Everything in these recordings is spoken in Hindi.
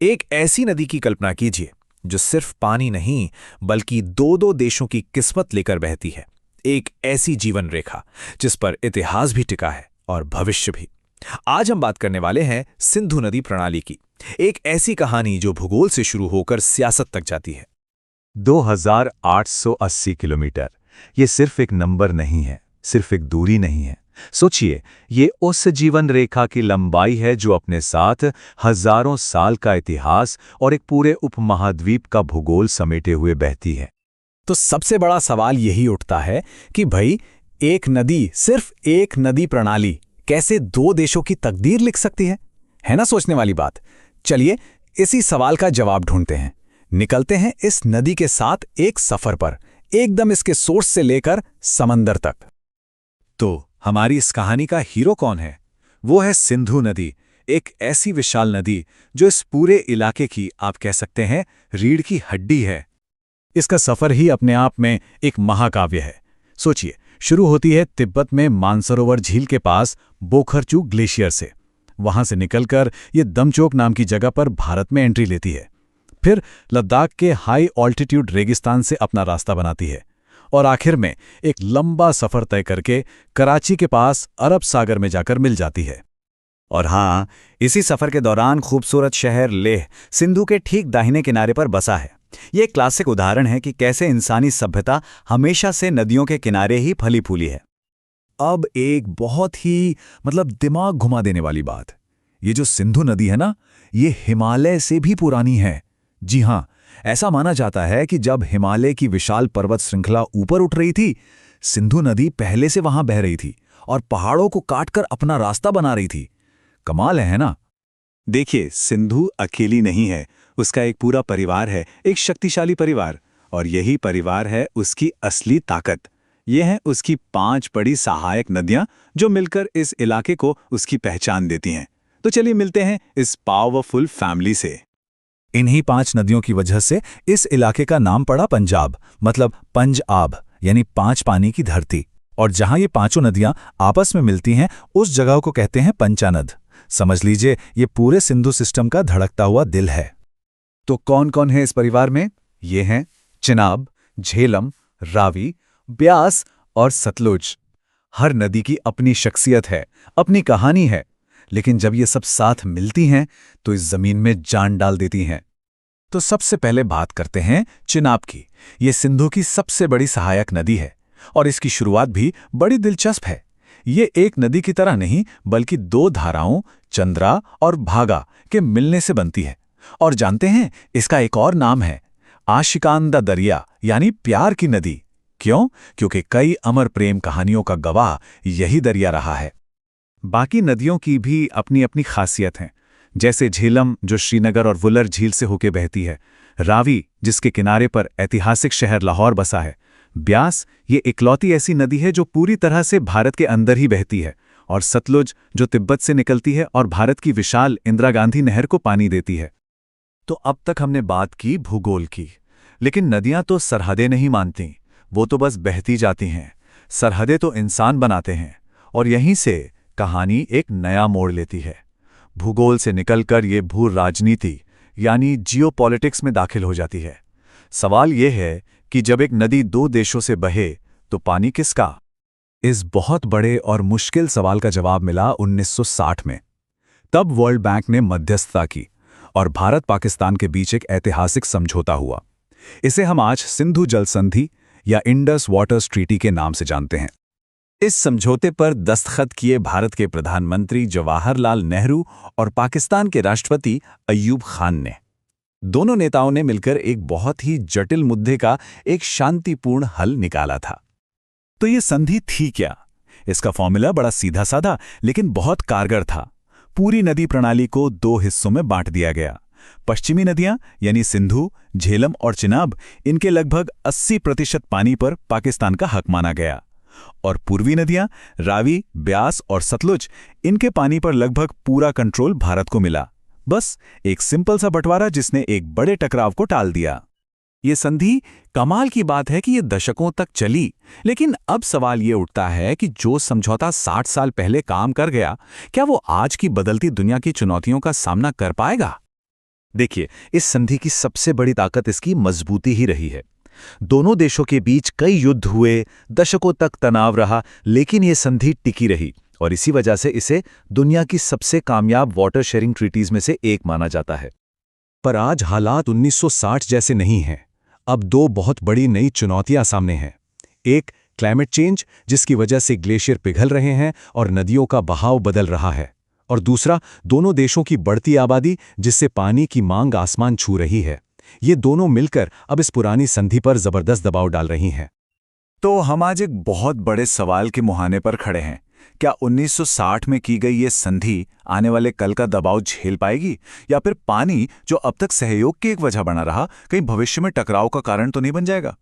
एक ऐसी नदी की कल्पना कीजिए जो सिर्फ पानी नहीं बल्कि दो दो देशों की किस्मत लेकर बहती है। एक ऐसी जीवन रेखा जिस पर इतिहास भी टिका है और भविष्य भी। आज हम बात करने वाले हैं सिंधु नदी प्रणाली की, एक ऐसी कहानी जो भूगोल से शुरू होकर सियासत तक जाती है। 2880 किलोमीटर, ये सिर्फ एक नंबर नहीं है, सिर्फ एक दूरी नहीं है। सोचिए, ये उस जीवन रेखा की लंबाई है जो अपने साथ हजारों साल का इतिहास और एक पूरे उपमहाद्वीप का भूगोल समेटे हुए बहती है। तो सबसे बड़ा सवाल यही उठता है कि भाई, एक नदी, सिर्फ एक नदी प्रणाली कैसे दो देशों की तकदीर लिख सकती है ना सोचने वाली बात। चलिए इसी सवाल का जवाब ढूंढते हैं। निकलते हैं इस नदी के साथ एक सफर पर, एकदम इसके सोर्स से लेकर समंदर तक। तो हमारी इस कहानी का हीरो कौन है? वो है सिंधु नदी, एक ऐसी विशाल नदी जो इस पूरे इलाके की, आप कह सकते हैं, रीढ़ की हड्डी है। इसका सफर ही अपने आप में एक महाकाव्य है। सोचिए, शुरू होती है तिब्बत में मानसरोवर झील के पास बोखरचू ग्लेशियर से। वहां से निकलकर ये दमचोक नाम की जगह पर भारत में एंट्री लेती है। फिर लद्दाख के हाई ऑल्टीट्यूड रेगिस्तान से अपना रास्ता बनाती है और आखिर में एक लंबा सफर तय करके कराची के पास अरब सागर में जाकर मिल जाती है। और हाँ, इसी सफर के दौरान खूबसूरत शहर लेह सिंधु के ठीक दाहिने किनारे पर बसा है। ये एक क्लासिक उदाहरण है कि कैसे इंसानी सभ्यता हमेशा से नदियों के किनारे ही फली फूली है। अब एक बहुत ही दिमाग घुमा देने वाली बात, ये जो सिंधु नदी है ना, ये हिमालय से भी पुरानी है। जी हाँ, ऐसा माना जाता है कि जब हिमालय की विशाल पर्वत श्रृंखला ऊपर उठ रही थी, सिंधु नदी पहले से वहां बह रही थी और पहाड़ों को काटकर अपना रास्ता बना रही थी। कमाल है ना? देखिए, सिंधु अकेली नहीं है, उसका एक पूरा परिवार है, एक शक्तिशाली परिवार, और यही परिवार है उसकी असली ताकत। ये हैं उसकी 5 बड़ी सहायक नदियां जो मिलकर इस इलाके को उसकी पहचान देती हैं। तो चलिए मिलते हैं इस पावरफुल फैमिली से। इन्हीं 5 नदियों की वजह से इस इलाके का नाम पड़ा पंजाब, मतलब पंज आब, यानी 5 पानी की धरती। और जहां ये पांचों नदियां आपस में मिलती हैं, उस जगह को कहते हैं पंचानद। समझ लीजिए, ये पूरे सिंधु सिस्टम का धड़कता हुआ दिल है। तो कौन कौन है इस परिवार में? ये हैं चिनाब, झेलम, रावी, ब्यास और सतलुज। हर नदी की अपनी शख्सियत है, अपनी कहानी है, लेकिन जब ये सब साथ मिलती हैं तो इस जमीन में जान डाल देती हैं। तो सबसे पहले बात करते हैं चिनाब की। ये सिंधु की सबसे बड़ी सहायक नदी है और इसकी शुरुआत भी बड़ी दिलचस्प है। ये एक नदी की तरह नहीं, बल्कि 2 धाराओं, चंद्रा और भागा, के मिलने से बनती है। और जानते हैं, इसका एक और नाम है आशिकान दा दरिया, यानी प्यार की नदी। क्यों? क्योंकि कई अमर प्रेम कहानियों का गवाह यही दरिया रहा है। बाकी नदियों की भी अपनी अपनी खासियत हैं, जैसे झेलम जो श्रीनगर और वुलर झील से होकर बहती है, रावी जिसके किनारे पर ऐतिहासिक शहर लाहौर बसा है, ब्यास ये इकलौती ऐसी नदी है जो पूरी तरह से भारत के अंदर ही बहती है, और सतलुज जो तिब्बत से निकलती है और भारत की विशाल इंदिरा गांधी नहर को पानी देती है। तो अब तक हमने बात की भूगोल की, लेकिन नदियां तो सरहदें नहीं मानती, वो तो बस बहती जाती हैं। सरहदें तो इंसान बनाते हैं, और यहीं से कहानी एक नया मोड़ लेती है। भूगोल से निकलकर ये भू राजनीति यानी जियोपॉलिटिक्स में दाखिल हो जाती है। सवाल ये है कि जब एक नदी 2 देशों से बहे तो पानी किसका? इस बहुत बड़े और मुश्किल सवाल का जवाब मिला 1960 में। तब वर्ल्ड बैंक ने मध्यस्थता की और भारत पाकिस्तान के बीच एक ऐतिहासिक समझौता हुआ। इसे हम आज सिंधु जल संधि या इंडस वाटर्स ट्रीटी के नाम से जानते हैं। इस समझौते पर दस्तखत किए भारत के प्रधानमंत्री जवाहरलाल नेहरू और पाकिस्तान के राष्ट्रपति अय्यूब खान ने। दोनों नेताओं ने मिलकर एक बहुत ही जटिल मुद्दे का एक शांतिपूर्ण हल निकाला था। तो ये संधि थी क्या? इसका फॉर्मूला बड़ा सीधा साधा लेकिन बहुत कारगर था। पूरी नदी प्रणाली को 2 हिस्सों में बांट दिया गया। पश्चिमी नदियां यानी सिंधु, झेलम और चिनाब, इनके लगभग 80% पानी पर पाकिस्तान का हक माना गया, और पूर्वी नदियां रावी, ब्यास और सतलुज, इनके पानी पर लगभग पूरा कंट्रोल भारत को मिला। बस एक सिंपल सा बंटवारा जिसने एक बड़े टकराव को टाल दिया। ये संधि, कमाल की बात है कि ये दशकों तक चली, लेकिन अब सवाल ये उठता है कि जो समझौता 60 साल पहले काम कर गया, क्या वो आज की बदलती दुनिया की चुनौतियों का सामना कर पाएगा? देखिए, इस संधि की सबसे बड़ी ताकत इसकी मजबूती ही रही है। दोनों देशों के बीच कई युद्ध हुए, दशकों तक तनाव रहा, लेकिन ये संधि टिकी रही और इसी वजह से इसे दुनिया की सबसे कामयाब वाटर शेयरिंग ट्रीटीज में से एक माना जाता है। पर आज हालात 1960 जैसे नहीं हैं। अब दो बहुत बड़ी नई चुनौतियां सामने हैं। एक, क्लाइमेट चेंज, जिसकी वजह से ग्लेशियर पिघल रहे हैं और नदियों का बहाव बदल रहा है। और दूसरा, दोनों देशों की बढ़ती आबादी, जिससे पानी की मांग आसमान छू रही है। ये दोनों मिलकर अब इस पुरानी संधि पर जबरदस्त दबाव डाल रही हैं। तो हम आज एक बहुत बड़े सवाल के मुहाने पर खड़े हैं। क्या 1960 में की गई ये संधि आने वाले कल का दबाव झेल पाएगी, या फिर पानी जो अब तक सहयोग की एक वजह बना रहा, कहीं भविष्य में टकराव का कारण तो नहीं बन जाएगा?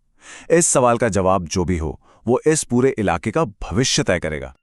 इस सवाल का जवाब जो भी हो, वो इस पूरे इलाके का भविष्य तय करेगा।